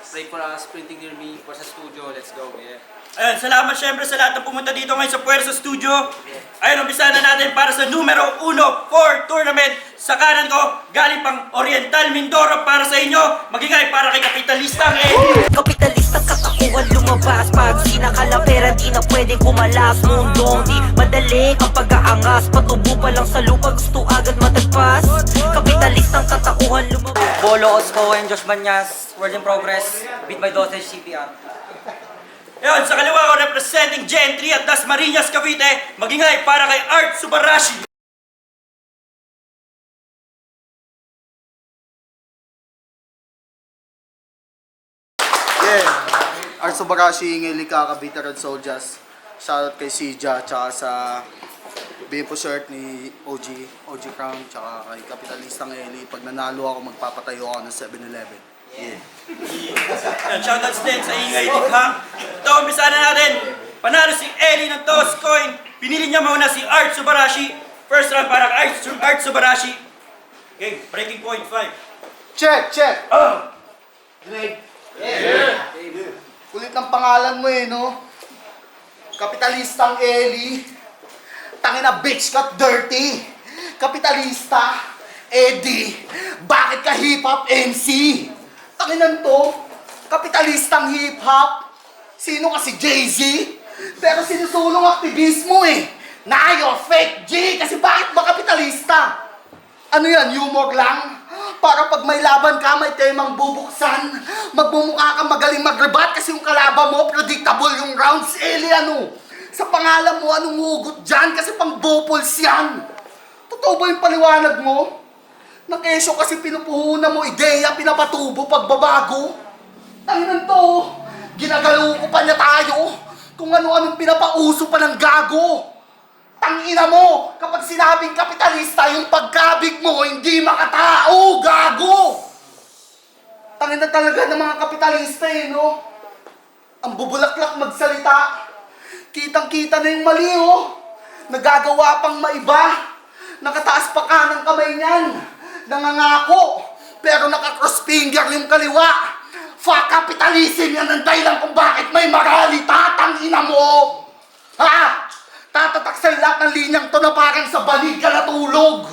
Pray for us, printing near me, for sa studio, let's go, yeah. Ayun, salamat syempre sa lahat ng pumunta dito ngayon sa Puwersa Studio. Ayun, umpisa na natin para sa numero 1 tournament. Sa kanan ko, galing pang Oriental Mindoro para sa inyo. Magingay para kay Kapitalista Kapitalista katakuhan lumabas. Pag sinakalapera di na pwedeng kumalas. Mundong di madali ang pag-aangas. Patubo pa lang sa lupa gusto agad matagpas. Kapitalistang katakuhan lumabas. Bolo Osco and Josh Manyas, World in Progress, beat by Dosage CPR. Ayun, sa kaliwa ko representing Gentry at Dasmariñas, Cavite. Magingay para kay Art Subarashi. Yeah, Art Subarashi, Ngelika, Cavite Red Soldiers. Shoutout kay Sija, tsaka sa Bimpo shirt ni OG Crown, tsaka kay Kapitalistang Eli. Pag nanalo ako, magpapatayo ako ng 7-Eleven. Yeah. Ayun, shoutouts din sa Ingay Likha. Ito, umpisa na natin. Panalo si Eli ng toss coin. Pinili niya muna si Art Subarashi. First round para kay Art Subarashi. Okay, breaking point 5. Check! Greg? Yeah. Kulit ng pangalan mo no? Kapitalistang Eli. Tangina bitch ka dirty. Kapitalista Eddie. Bakit ka hip-hop MC? Tanginan to. Kapitalistang hip-hop. Sino kasi Jay-Z? Pero sinusulong aktivismo Na you're fake G. Kasi bakit ba kapitalista? Ano yan? Humor lang? Para pag may laban ka, may temang bubuksan. Magmumukha ka magaling mag-rebat kasi yung kalaban mo, predictable yung rounds. Eli, sa pangalan mo, anong hugot dyan? Kasi pang bopuls yan. Totoo ba yung paliwanag mo? Na kesyo kasi pinupuhunan mo, ideya, pinapatubo, pagbabago. Tanginan to, ginagalo ko pa niya tayo. Kung ano-anong pinapauso pa ng gago. Tangina mo, kapag sinabing kapitalista, yung pagkabig mo, hindi makatao, gago! Tangina talaga ng mga kapitalista no? Ang bubulaklak magsalita. Kitang-kita na yung mali, Nagagawa pang maiba. Nakataas pa ka ng kamay niyan. Nangangako. Pero naka-cross finger yung kaliwa. Fuck capitalism yan ang dahilan kung bakit may moralita. Tangina mo! Ha? Tatatak sa'yo lahat ng linyang to na parang sa banig ka natulog.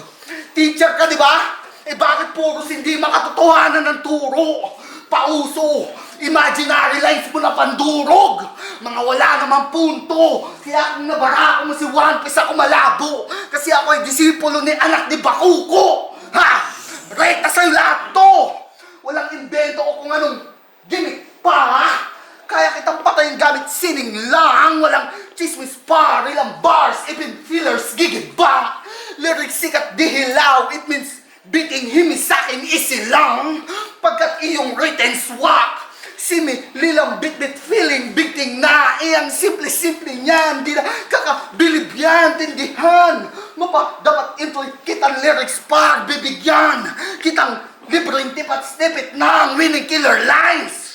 Teacher ka, di ba? Bakit puros hindi makatotohanan ng turo? Pauso, imaginary lines mo na pandurog. Mga wala namang punto. Kaya kung nabarako mo si One Piece ako malabo. Kasi ako ay disipulo ni anak ni Bakuko. Ha? Rekta sa'yo lahat to. Walang invento o kung anong gimmick pa. Kaya kitang patayin gamit sining lang. Walang chismis pa, ilang bars, even fillers, gigit ba? Lyrics sikat di hilaw, it means beating him sa'kin easy lang. Pagkat iyong written swak, simi lilang bit-bit feeling, biting na. Iyang simple-simple niyan, di na kakabilib yan, tindihan. Mo pa, dapat intuit kitang lyrics pa, bibigyan. Kitang libreng tip at snippet ng winning killer lines.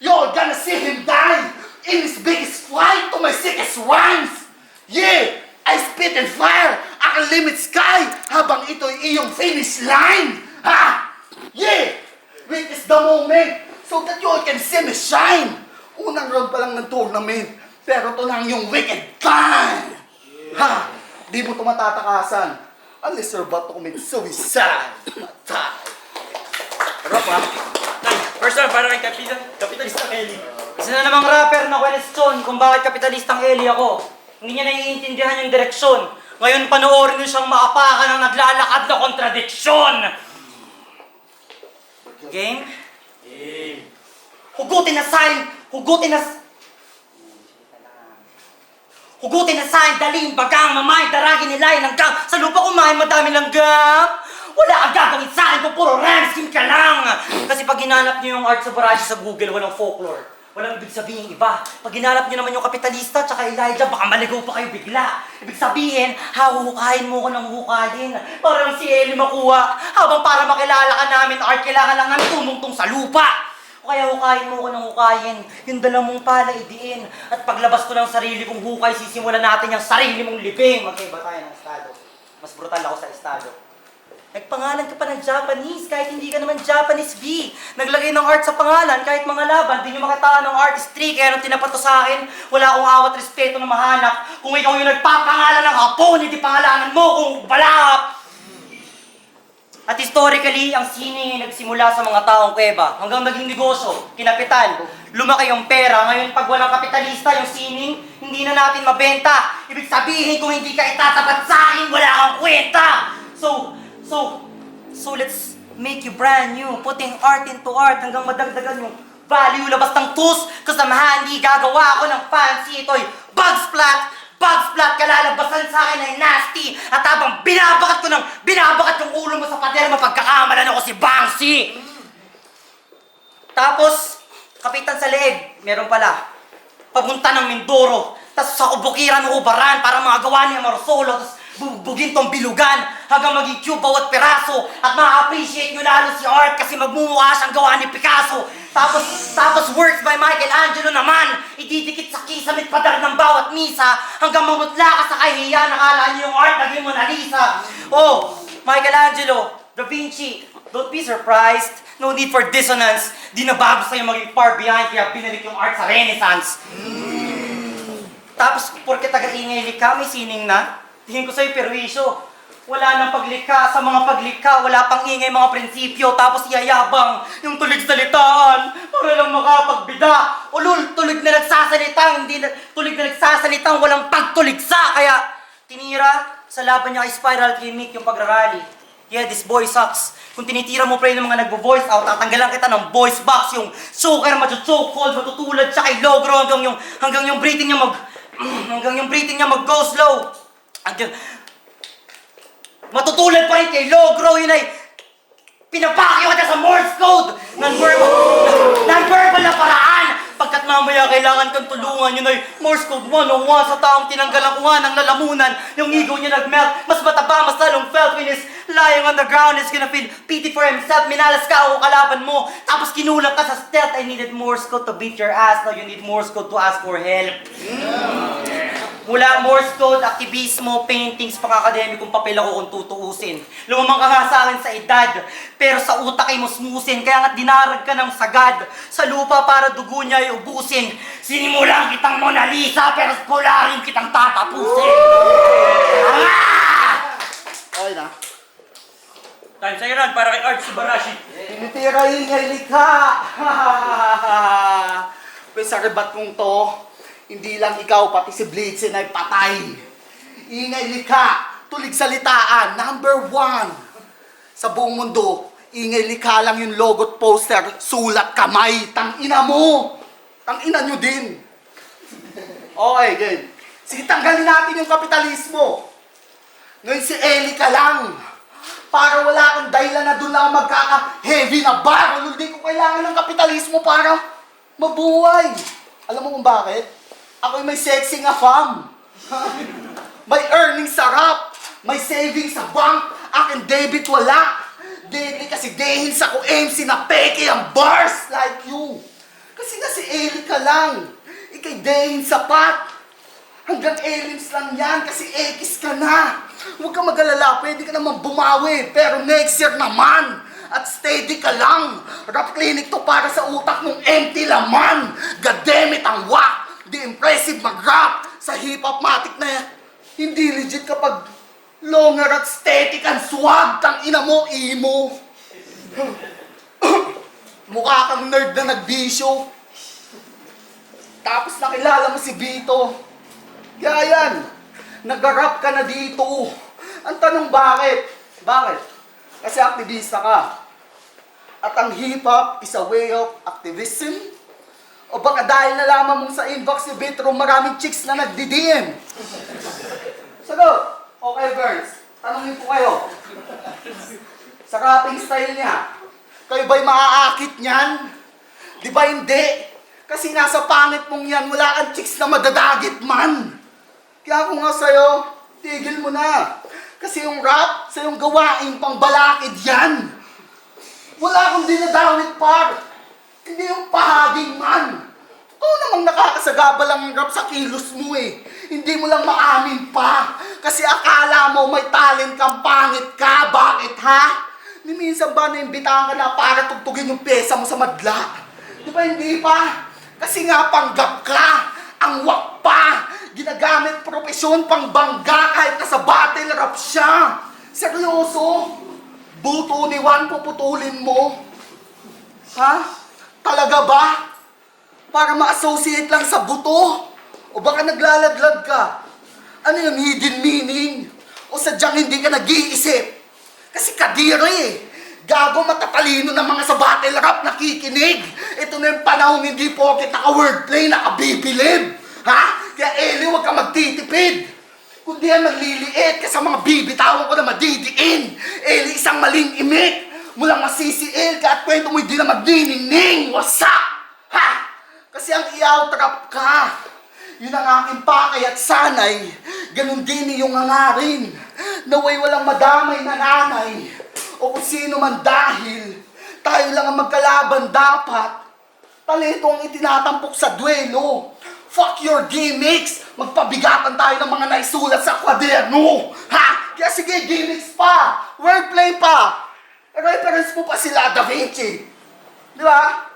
You're gonna see him die in his biggest fight to my sickest rhymes. Yeah, I spit and fire, I can limit sky habang ito'y iyong finish line. Ha? Yeah, wait is the moment so that you all can see me shine. Unang round pa lang ng tournament, pero ito lang yung wicked time. Ha? Di mo ito matatakasan unless you're about to commit suicide. Rock ha? First round para kay Kapitalista Eli. Isa na namang rapper na question kung bakit kapitalistang Eli ako. Hindi niya naiintindihan yung direksyon. Ngayon panoorin niyo siyang maapakan ng naglalakad na kontradiksyon. Game? Game. Hugutin na sign! Hugutin na sign! Daling bagang mamay, daragin nila yung hanggang sa lupa kumain madami langgam! Wala kang gagawin sa akin kung puro rhyme scheme ka lang! Kasi pag hinanap niyo yung Art Subarashi sa Google, walang folklore. Walang ibig sabihin iba. Pag hinanap niyo naman yung Kapitalista tsaka Elijah, baka maligaw pa kayo bigla. Ibig sabihin, hahuhukayin mo ko ng huhukayin. Para lang si Eli makuha. Habang para makilala ka namin, Art, kailangan lang namin tumungtong sa lupa. O kaya hukayin mo ko ng hukayin. Yung dala mong pala idiin. At paglabas ko ng sarili kong hukay, sisimulan natin yung sarili mong libing. Magkaiba tayo ng estado. Mas brutal ako sa estado. Nagpangalan ka pa ng Japanese kahit hindi ka naman Japanese B. Naglagay ng art sa pangalan kahit mga laban, di nyo makataan ng artistry. Kaya nung tinapat to sa akin, wala akong awat respeto na mahanap. Kung ikaw yung nagpapangalan ng hapon, hindi pangalanan mo kung balahap. At historically, ang sining ay nagsimula sa mga taong kuweba hanggang naging negosyo, kinapital, lumaki yung pera. Ngayon, pag walang kapitalista, yung sining, hindi na natin mabenta. Ibig sabihin, kung hindi ka itatapat sa akin, wala kang kwenta! So let's make you brand new, putting art into art hanggang madagdagan yung value labas ng tus. Kasamahan, di gagawa ako ng fancy. Ito'y bug splat, kalalabasan sa akin ay nasty. At habang binabakat yung ulo mo sa pader, mapagkakamalan ako si Banksy. Tapos, kapitan sa leeg, meron pala. Papunta ng Mindoro. Tapos sa kubukiran ng ubaran para mga gawa niya Marosolo. Tapos bubugin tong bilugan hanggang maging cube bawat peraso. At ma-appreciate nyo lalo si art kasi magmumukha siyang gawa ni Picasso. Tapos works by Michelangelo naman. Ididikit sa kisame at padar ng bawat misa hanggang mamutla ka sa kahihiyan. Nakala niyo yung art naging Mona Lisa. Oh, Michelangelo, Da Vinci, don't be surprised. No need for dissonance. Di na bago sa'yo maging far behind kaya binalik yung art sa Renaissance. Tapos, porke taga-ingay likha, may sining na. Tingin ko sa'yo perwisyo. Wala nang paglikha. Sa mga paglikha, wala pang ingay mga prinsipyo. Tapos iyayabang yung tulig salitaan para lang makapagbida. Ulul, tulig na nagsasalitang, hindi na, tulig na nagsasalitang, walang pagtuligsa. Kaya, tinira sa laban niya kay Spiral Clinic yung pagrarally. Yeah, this boy sucks. Kung tinitira mo pa rin ng mga nagvo-voice out, tatanggalan kita ng voice box, yung choker, macho-chokehold, matutulad siya kay Logro hanggang yung breathing niya mag-go slow. Matutulad pa rin kay Logro, yun ay pinapakyo ka sa Morse code! Non-verbal na paraan! Pagkat mamaya kailangan kang tulungan, yun ay Morse code 101 sa taong tinanggalan ko nga ng lalamunan. Yung ego niya nag-melt, mas mataba, mas lalong felt when he's lying on the ground, he's gonna feel pity for himself. Minalas ka ako kalaban mo, tapos kinulang ka sa stealth. I needed Morse code to beat your ass, now you need Morse code to ask for help. Mula Morse code, aktivismo, paintings, pang-akademikong papel ako kung tutuusin. Lumamang ka nga sa akin sa edad, pero sa utak ay musmusin. Kaya nga't dinarag ka ng sagad sa lupa para dugo niya ay ubusin. Sinimulan kitang Mona Lisa, pero pula rin kitang tatapusin. Okay na. Time sa Iran para kay Art Subarashi. Tinitira ingay likha. Pwede sa rebat kong to, hindi lang ikaw, pati si Blitzen ay patay. Ingay likha, tulig salitaan, number 1. Sa buong mundo, ingay likha lang yung logo't poster, sulat kamay, tangina mo. Tangina nyo din. Okay, good. Sige, tanggalin natin yung kapitalismo. Ngayon si Eli ka lang. Para wala akong dahilan na doon lang magkaka-heavy na bar. Hindi ko kailangan ng kapitalismo para mabuhay. Alam mo kung bakit? Ako'y may sexy nga fam. May earning sarap. May savings sa bank. Akin debit wala. Deadly kasi dehin sa ko MC na peke ang bars like you. Kasi nga si Eli ka lang. Ikay dehin sapat. Hanggang aliens lang yan kasi X ka na. Huwag kang mag-alala, pwede ka naman bumawi. Pero next year naman. At steady ka lang. Rap clinic to para sa utak mong empty laman. Goddammit ang whack. Di impressive mag-rap. Sa hip-hop matic na hindi legit kapag longer at static ang swag. Tang ina mo, emo. Mukha kang nerd na nagbisyo. Tapos nakilala mo si Vito. Kaya yan, nag-rap ka na dito. Ang tanong bakit? Bakit? Kasi aktivista ka. At ang hip-hop is a way of activism? O baka dahil nalaman mong sa inbox ni Vitro maraming chicks na nagdi-DM? Sagot! Okay, girls. Tanungin ko kayo. Sa rapping style niya, kayo ba'y maaakit niyan? Di ba hindi? Kasi nasa pangit mong yan, wala kang chicks na madadagit man. Kaya ako nga sa'yo, tigil mo na. Kasi yung rap, sa yung gawain pang balakid yan. Wala akong dinadawit par. Hindi yung pahaging man. Oo namang nakakasagaba lang yung rap sa kilos mo eh. Hindi mo lang maamin pa. Kasi akala mo may talent kang pangit ka. Bakit ha? Ni minsan ba naimbitahan ka na para tugtugin yung pyesa mo sa madla? Di ba hindi pa? Kasi nga panggap ka. Ang wak pa. Ginagamit profesyon pang bangga kahit nasa battle rap siya. Seryoso? Buto ni Juan puputulin mo? Ha? Talaga ba? Para ma-associate lang sa buto? O baka naglalaglag ka? Ano yung hidden meaning? O sadyang hindi ka nag-iisip? Kasi kadiri eh. Gago matatalino ng mga sa battle rap nakikinig. Ito na yung panahon hindi porket naka-wordplay, nakabibilib. Ha? Kaya Eli, huwag ka magtitipid. Kundi yan magliliit ka sa mga bibitawan ko na madidiin. Eli, isang maling imik. Mulang masisiil ka at kwento mo hindi na magdinining. Wasak! Ha? Kasi ang i-outrap ka. Yun ang aking pakay at sanay. Ganun din yung hangarin. Naway walang madamay na nanay. O kung sino man dahil. Tayo lang ang magkalaban dapat. Talento ang itinatampok sa duelo. Fuck your gimmicks! Magpabigatan tayo ng mga naisulat sa kwaderno. Ha? Kaya sige, gimmicks pa. Wordplay pa. Reference mo pa sila Da Vinci. Di ba?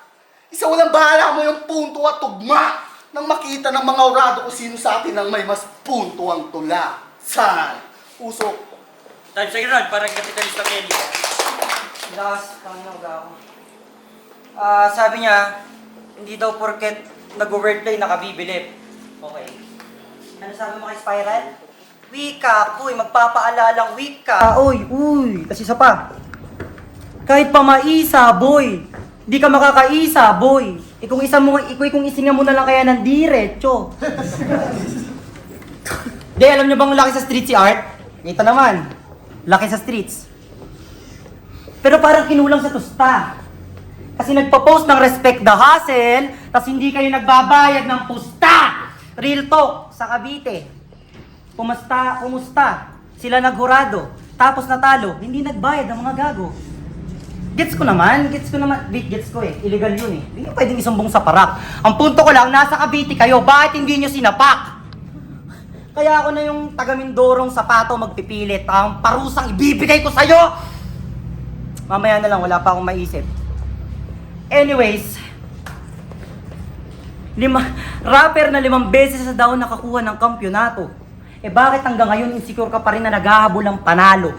Isa walang bahala mo yung punto at tugma nang makita ng mga orado kung sino sa atin ang may mas punto ang tula. Saan? Usok. Time second round, parang kapitalista Eli. Last, tanong ako. Sabi niya, hindi daw porket nag-wordplay nakabibilib. Okay. Ano sabi mo kay Spiral? Wika, kuy, magpapaalalang wika. Uy, kasi isa pa. Kahit pa maisa, boy. Di ka makakaisa, boy. Kung isinga mo na lang kaya ng diretso. Di, alam niyo bang laki sa street si Art? Kita naman. Laki sa streets. Pero parang kinulang sa tusta. Kasi nagpo-post ng respect the hustle, tas hindi kayo nagbabayad ng pusta. Real talk sa Cavite. Kumusta? Sila naghurado. Tapos natalo, hindi nagbayad ng mga gago. Gets ko naman. Gets ko eh. Illegal yun eh. Hindi nyo pwedeng isumbong sa parak. Ang punto ko lang, nasa Cavite kayo, bakit hindi nyo sinapak? Kaya ako na yung taga Mindorong sapato magpipilit. Ang parusang ibibigay ko sa'yo! Mamaya na lang, wala pa akong maisip. Anyways, rapper na 5 beses na daw nakakuha ng kampyonato. Bakit hanggang ngayon insecure ka pa rin na naghahabol ng panalo?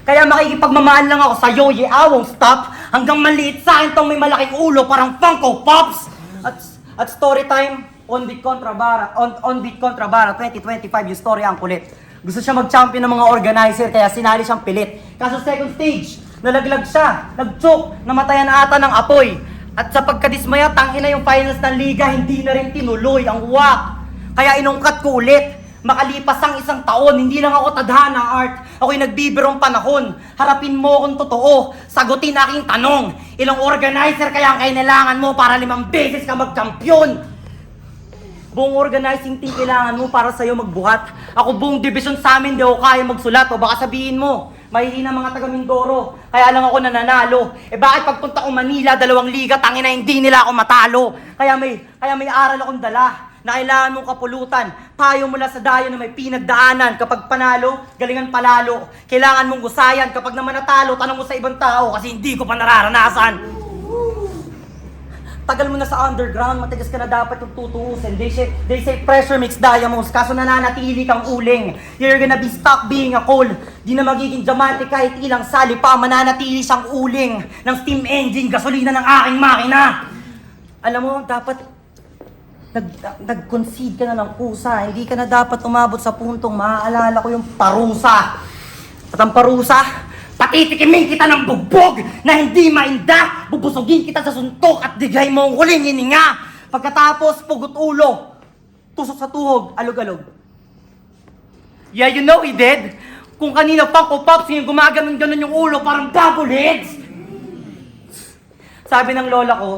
Kaya makikipagmamahal lang ako sa'yo, I won't stop. Hanggang maliit sa akin tong may malaking ulo, parang Funko Pops. At story time, on beat kontra bara 2025 yung story ang kulit. Gusto siya mag-champion ng mga organizer kaya sinali siyang pilit. Kaso second stage, nalaglag siya, nag-choke, namatayan ata ng apoy. At sa pagkadismaya, tangina yung finals ng liga, hindi na rin tinuloy ang wak. Kaya inungkat ko ulit. Makalipas ang 1 taon, hindi lang ako tadhana Art. Ako'y nagbibirong panahon. Harapin mo kung totoo. Sagutin aking tanong. Ilang organizer kaya ang kailangan mo para 5 beses ka mag-champion? Buong organizing team kailangan mo para sa'yo magbuhat. Ako buong division sa amin, di ako kaya magsulat. O baka sabihin mo, mahihina mga taga Mindoro. Kaya lang ako nananalo. Bakit pagpunta ko Manila, 2 liga, tangina hindi nila ako matalo. Kaya may aral akong dala na kailangan mong kapulutan. Payo mula sa dayo na may pinagdaanan. Kapag panalo, galingan palalo. Kailangan mong gusayan. Kapag naman natalo, tanong mo sa ibang tao kasi hindi ko pa nararanasan. Tagal mo na sa underground, matigas ka na dapat yung tutuusin. They say pressure makes diamonds, kaso nananatili kang uling. You're gonna be stuck being a coal. Di na magiging diamante kahit ilang sali pa, mananatili siyang uling ng steam engine, gasolina ng aking makina. Alam mo, dapat nag-concede ka na ng kusa. Hindi ka na dapat umabot sa puntong maaalala ko yung parusa. At ang parusa, patitikimin kita ng bugbog na hindi mainda. Bubusugin kita sa suntok at digay mo ang huling hininga. Pagkatapos, pugot ulo, tusok sa tuhog, alog-alog. Yeah, you know he did. Kung kanina Funko Pops yung gumaganon-ganon yung ulo, parang bobbleheads. Sabi ng lola ko,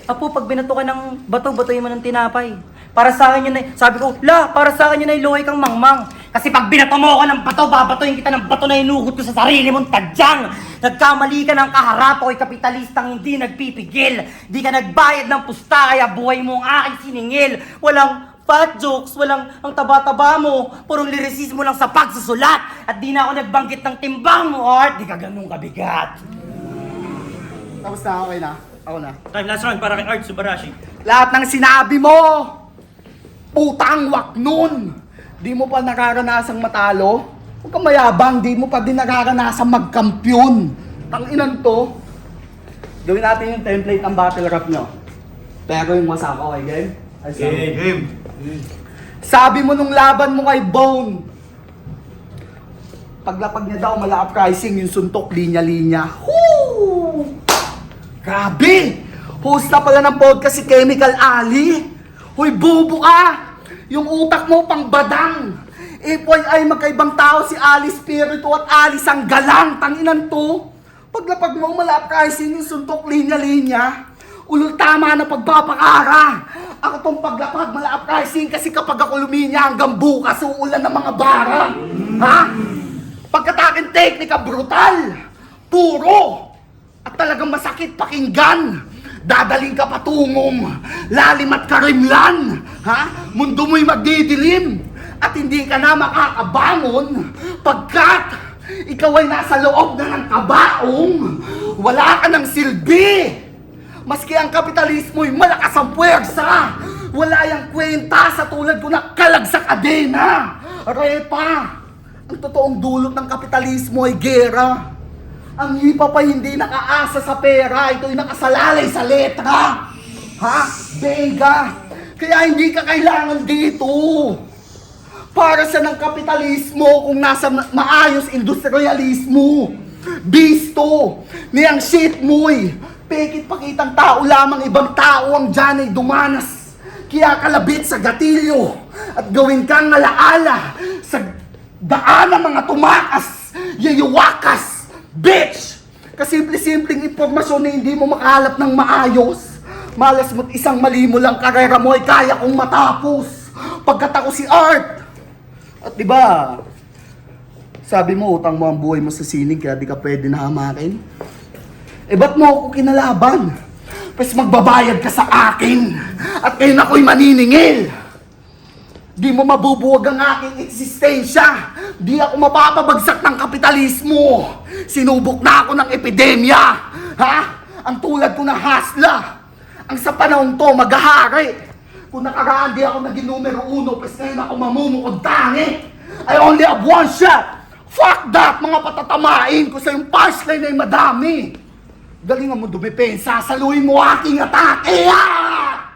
Apo, pag binato ka ng bato, batoyin mo ng tinapay. Para sa akin yun ay, sabi ko, para sa akin yun ay luhay kang mangmang. Kasi pag binato mo ako ng bato, babatoyin kita ng bato na inugot ko sa sarili mong tadyang. Nagkamali ka ng kaharap, ako'y kapitalistang hindi nagpipigil. Di ka nagbayad ng pusta, kaya buhay mo ang aking siningil. Walang fat jokes, walang ang taba-taba mo, purong lyricismo lang sa pagsusulat. At di na ako nagbanggit ng timbang mo, Art. Di ka ganun kabigat. Tapos na, okay na. Ako na. Time last round para kay Art Subarashi. Lahat ng sinabi mo, putang wak nun. Di mo pa nararanasang matalo. Huwag kang mayabang, di mo pa din nararanasang magkampiyon. Tanginan to. Gawin natin yung template ng battle rap nyo. Pero yung wasap, okay, game? Game. Sabi mo nung laban mo kay Bone, paglapag niya daw, mala-uprising yung suntok, linya-linya. Woo! Grabe! Host na pala ng podcast si Chemical Ali. Hoy, bobo ka! Yung utak mo pang badang. FYI, magkaibang tao si Ali Spirito at Ali Sanggalang. Tanginan to. Paglapag mo, mala-uprising yung suntok, linya-linya. Ulul tama na pagpapakara. Ako tong paglapag, mala-uprising kasi kapag ako luminya hanggang bukas, uulan ng mga barang. Ha? Pagkatakin teknika, brutal. Puro. At talagang masakit pakinggan. Dadaling ka patungong lalim at karimlan. Ha? Mundo mo'y magdidilim. At hindi ka na makakabangon pagkat ikaw ay nasa loob na ng kabaong. Wala ka ng silbi. Maski ang kapitalismo'y malakas ang puwersa. Wala yang kwenta sa tulad ko na kalag sa kadena. Repa, ang totoong dulot ng kapitalismo ay gera. Ang hipa pa hindi nakaasa sa pera, ito'y nakasalalay sa letra. Ha? Bega. Kaya hindi ka kailangan dito. Para sa ng kapitalismo kung nasa maayos industrialismo. Bisto. Niyang shit mo'y. Pekit pakitang tao lamang, ibang tao ang dyan ay dumanas. Kaya kalabit sa gatilyo at gawin kang alaala sa daan ng mga tumakas, yayuwakas, bitch! Kasimple-simpleng impormasyon na hindi mo makahalap ng maayos. Malas mo't isang mali mo lang karera mo ay kaya kong matapos. Pagkat ako si Art. At diba, sabi mo utang mo ang buhay mo sa sining kaya di ka pwede na hamakin. Eh ba't mo ako kinalaban? Pues magbabayad ka sa akin at ngayon ako'y maniningil. Di mo mabubuwag ang aking eksistensya. Di ako mapapabagsak ng kapitalismo. Sinubok na ako ng epidemya. Ha? Ang tulad ko ng hasla. Ang sa panahon to maghahari. Kung nakaraan di ako naging numero 1, pues ngayon ako mamumukod tangi. I only have one shot. Fuck that, mga patatamain ko sa yung punchline ay madami. Galingan mo dumipensa, saluhin mo aking atake! Ah!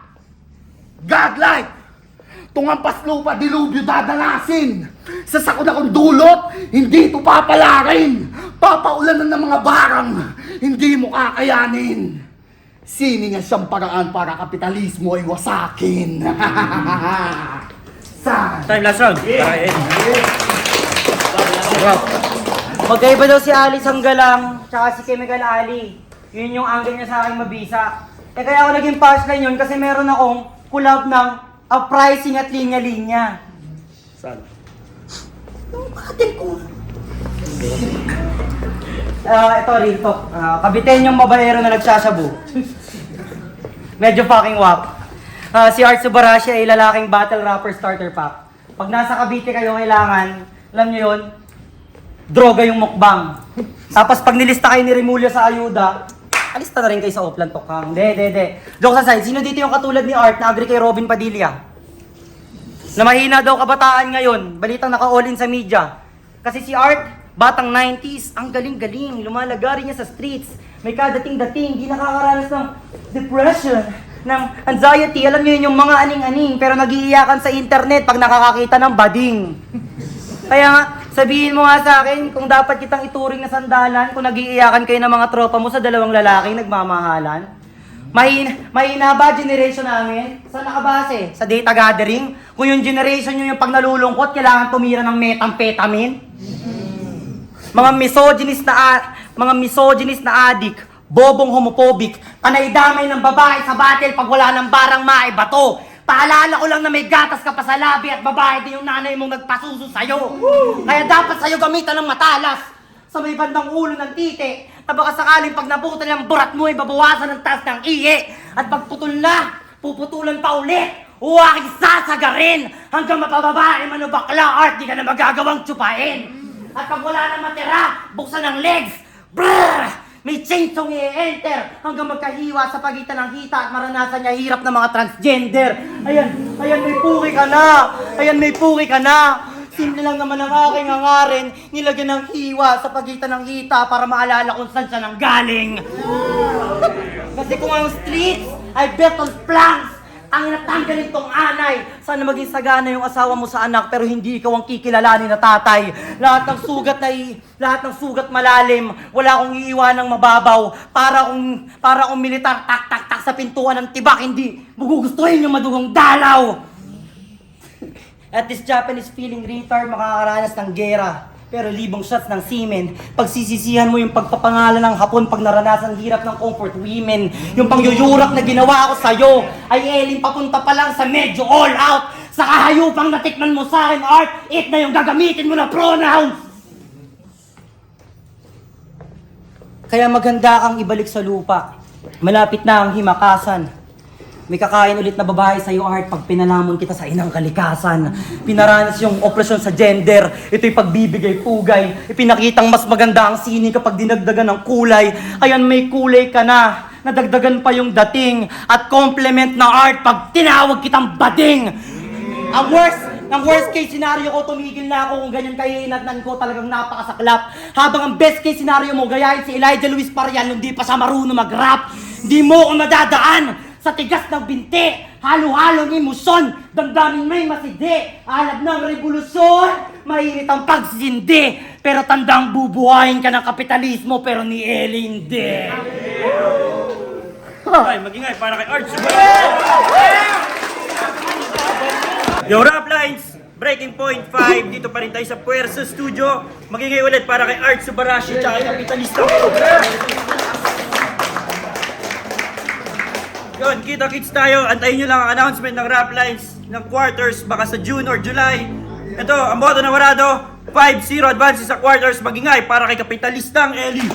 Godlike! Tungampas lupa, dilubyo dadalasin! Sa sakot akong dulot, hindi ito papalarin! Papaulanan ng mga barang, hindi mo kakayanin! Siningan siyang paraan para kapitalismo ay wasakin! Saan? Time last round para kay Eddie. Magkaiba daw si Ali Sanggalang, tsaka si Chemical Ali. Yun yung angle niya sa aking mabisa. Eh kaya ako naging punchline yun kasi meron akong collab ng uprising at linya-linya. Saan? Yung katil ko. Ito, real talk. Kabitin yung babaero na nagsasabu. Medyo fucking wap. Si Art Subarashi ay lalaking battle rapper starter pack. Pag nasa Cavite kayo kailangan, alam nyo yun, droga yung mukbang. Tapos pag nilista kayo ni Remulla sa ayuda, alista na rin kayo sa Oplan Tokang. De. Jokes aside, sino dito yung katulad ni Art na agree kay Robin Padilla? Na mahina daw kabataan ngayon, balitang naka-all-in sa media. Kasi si Art, batang 90s, ang galing-galing, lumalagari niya sa streets. May kadating-dating, di nakakaranas ng depression, ng anxiety. Alam niyo yun yung mga aning-aning, pero nag-iiyakan sa internet pag nakakakita ng bading. Kaya nga, sabihin mo nga sa akin kung dapat kitang ituring na sandalan kung nag-iiyakan kayo ng mga tropa mo sa dalawang lalaking nagmamahalan. Mahina ba generation namin? Saan nakabase? Sa data gathering? Kung yung generation nyo yung pag nalulungkot, kailangan tumira ng methamphetamine? Mga misogynist na adik, bobong homophobic, panay damay ng babae sa battle pag wala ng barang maibato. Paalala ko lang na may gatas ka pa sa labi at babae din yung nanay mong nagpasuso sa'yo. Kaya dapat sa'yo gamitan ng matalas sa may bandang ulo ng titi na baka sakaling pag nabutan ng burat mo ay babawasan ng taas ng iye. At pag putol na, puputulan pa ulit. Huwag sasagarin hanggang mapababae man o bakla art, di ka na magagawang tsupain. At pag wala nang matira, buksan ang legs. Brrr! May chainsaw i-enter hanggang magkahiwa sa pagitan ng hita at maranasan niya hirap ng mga transgender. Ayan, may puki ka na. Ayan, may puki ka na. Simple lang naman ang aking hangarin, nilagyan ng hiwa sa pagitan ng hita para maalala kung saan siya nanggaling. Kasi kung ang streets ay built on planks, ang natanggalin tong anay. Sana maging sagana yung asawa mo sa anak pero hindi ikaw ang kikilalanin na tatay. Lahat ng sugat malalim. Wala akong iiwanang mababaw. Para kung militar tak sa pintuan ng tibak, hindi magugustuhin yung madugong dalaw. At this Japanese feeling retard makakaranas ng gera. Pero libong shots ng semen, pagsisisihan mo yung pagpapangalan ng hapon pag naranasan hirap ng comfort women. Yung pangyuyurak na ginawa ko sa'yo ay eling papunta pa lang sa medyo all out. Sa kahayupang natikman mo sa akin, art, it na yung gagamitin mo na pronouns. Kaya maganda kang ibalik sa lupa. Malapit na ang himakasan. May kakain ulit na babae sa iyo, art, pag pinalamon kita sa inang kalikasan. Pinaranas yung operasyon sa gender. Ito'y pagbibigay-pugay. Ipinakitang mas maganda ang sining kapag dinagdagan ng kulay. Ayan, may kulay ka na. Nadagdagan pa yung dating. At compliment na art pag tinawag kitang bading. Ang worst case scenario ko, tumigil na ako kung ganyan kahinatnan ko, talagang napakasaklap. Habang ang best case scenario mo, gayahin si Elijah Luis Parian, hindi pa siya marunong mag-rap. Hindi mo ko madadaan sa tigas ng binti, halo-halong emosyon, damdamin may masidi, alab ng revolusyon, mainit ang pagsindi, pero tandang bubuhayin ka ng kapitalismo, pero ni Eli hindi. Ay, magingay para kay Art Yo, Rap Lines! Breaking Point 5, dito pa rin tayo sa Puwersa Studio. Magingay ulit para kay Art Subarashi tsaka kay Kapitalista. Yun, kita-kits tayo. Antayin nyo lang ang announcement ng Rap Lines ng quarters, baka sa June or July. Ito, ang boto na warado, 5-0 advances sa quarters. Magingay para kay Kapitalistang Eli.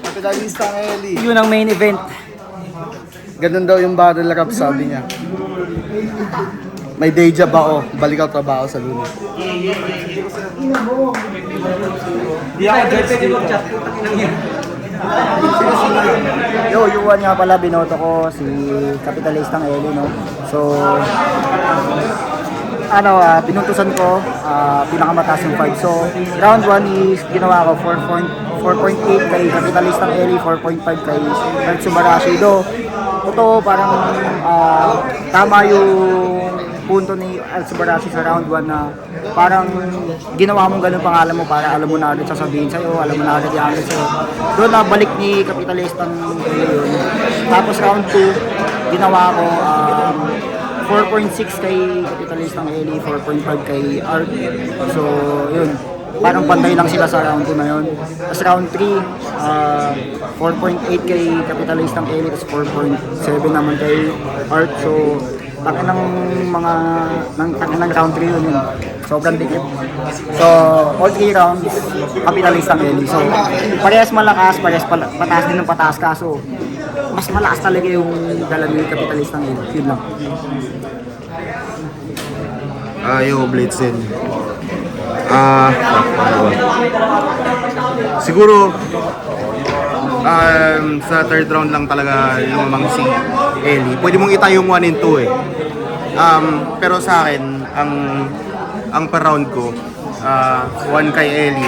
Kapitalistang Eli. Yun ang main event. Ganun daw yung battle rap, sabi niya. May day job ako, balik ako trabaho sa Lunes. Di ako pwede mag-chat. Yo, Yuan nga pala, binoto ko si Kapitalistang Eli, no? So, pinuntusan ko, pinakamataas yung 5. So, round 1 is ginawa ko 4.8 kay Kapitalistang Eli, 4.5 kay Art Subarashi. Do, totoo, parang tama yung punto ni Art Subarashi sa round 1 na parang ginawa mong ganun pangalan mo para alam mo na agad sasabihin sa'yo, alam mo na agad yung agad sa'yo. Doon nabalik ni Kapitalistang yun. Tapos round 2, ginawa ko 4.6 kay Kapitalistang Eli, 4.5 kay Art. So, yun. Parang pantay lang sila sa round 2 na yun. Tapos round 3, 4.8 kay Kapitalistang Eli, tapos 4.7 naman kay Art. So, takin ng round 3 yun. Sobrang dikit. So, all 3 rounds, Kapitalistang Eli. So, parehas malakas, parehas pataas din ng pataas, kaso mas malakas talaga yung dala ni Kapitalistang Eli. Yun lang. Yo, Blitzen. Siguro sa third round lang talaga lumamang si Eli. Pwede mong itayo yung 1 and 2 eh. Pero sa akin, ang per round ko, 1 kay Eli,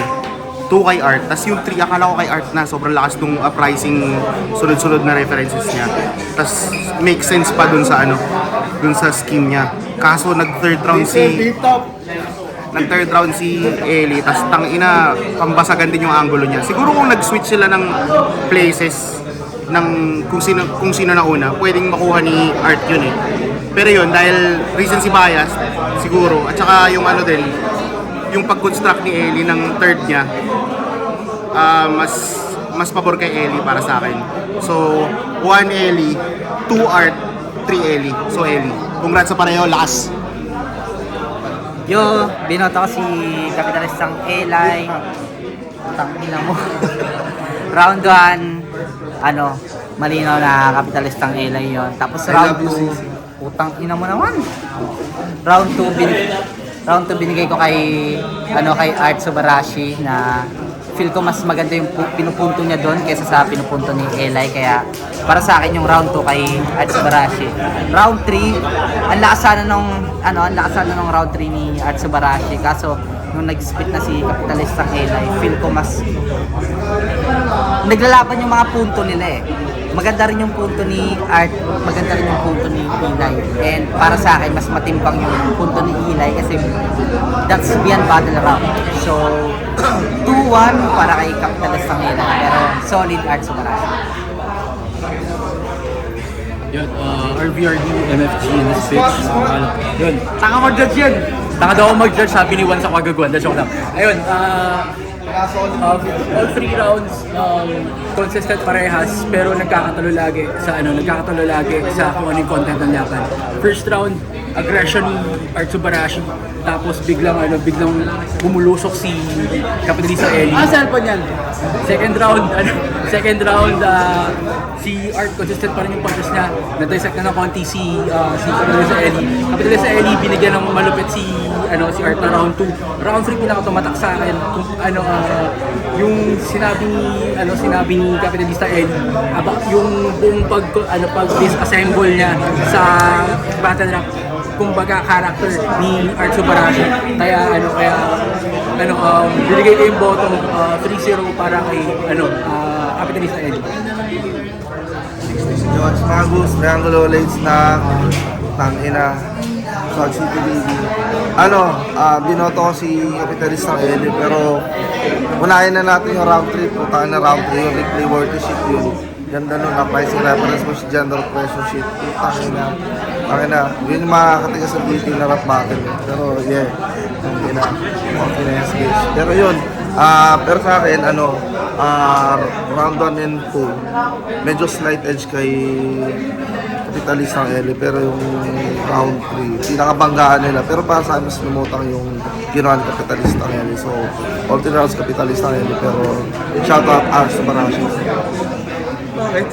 2 kay Art, tas yung 3 akala ko kay Art na sobrang lakas nung uprising sunod-sunod na references niya. Tas make sense pa dun sa dun sa scheme niya. Kaso nag-third round si Eli, tas tangina pambasagan din yung angulo niya. Siguro kung nag-switch sila ng places ng kung sino na una, pwedeng makuha ni Art yun eh. Pero yun, dahil recency bias siguro, at saka yung din, yung pag-construct ni Eli ng third niya, mas pabor kay Eli para sa akin. So, 1 Eli, 2 Art, 3 Eli. So Eli, congrats sa pareho, lakas! Yo, binoto ko si Kapitalistang Eli. Tangina mo. Round 1, malinaw na kapitalistang LA yon. Tapos round 2, utang ina mo naman. Round 2 binigay ko kay kay Art Subarashi na feel ko mas maganda yung pinupunto niya doon kaysa sa pinupunto ni Eli, kaya para sa akin yung round 2 kay Art Subarashi. Round 3, ang lakas sana nung round 3 ni Art Subarashi, kaso nung nag-split na si kapitalistang Eli, feel ko mas naglalaban yung mga punto nila eh. Maganda rin yung punto ni Art, maganda rin yung punto ni Eli. And para sa akin, mas matimbang yung punto ni Eli kasi that's beyond battle round. So, 2-1 para kay kapitalistang Eli. Pero solid Art Subarashi. Yun, RVRD, MFG, and the Switch. Yun, tanga mag-judge yun. Tanga daw ako mag-judge, sabi ni Juan sa Kwagaguan. That's joke lang. Ayun, all 3 rounds consistent parehas pero nagkakatalo lagi sa kung ano yung content ng laban. First round, aggression ni Art Subarashi, tapos biglang bumulusok si Kapitalista Eli. Cellphone yan. Second round, si Art consistent pa rin yung punches niya. Na-dissect na ng konti si Kapitalista Eli. Kapitalista Eli binigyan ng malupit si Art na round 2. Round 3 pinaka-tumatak sa akin kung yung sinabi ni Kapitalista Eli about yung buong pag-disassemble niya sa battle rap, kumbaga character ni Art Subarashi. Kaya binigay ko yung boto 3-0 para kay Kapitalista Eli. George Magus, Triangle Lanes na tangina Swag City Baby. Binoto ko si Kapitalistang Eli, pero unahin na natin yung round 3. Puntaan na round 3 yung replay worthy shit yun. Ganda nun, napay si reference mo si gender oppression shit. Tangina. Yun yung makakatigas sa BT na rap battle. Pero yeah, confidence bitch. Pero yun, pero sa akin, round 1 and 2, medyo slight edge kay Kapitalistang Eli, pero yung round 3, pinakabanggaan nila. Pero para sa akin, mas lumutang yung ginawa ni Kapitalistang Eli. So, all 3 rounds Kapitalistang Eli, pero shout out Art Subarashi. Okay.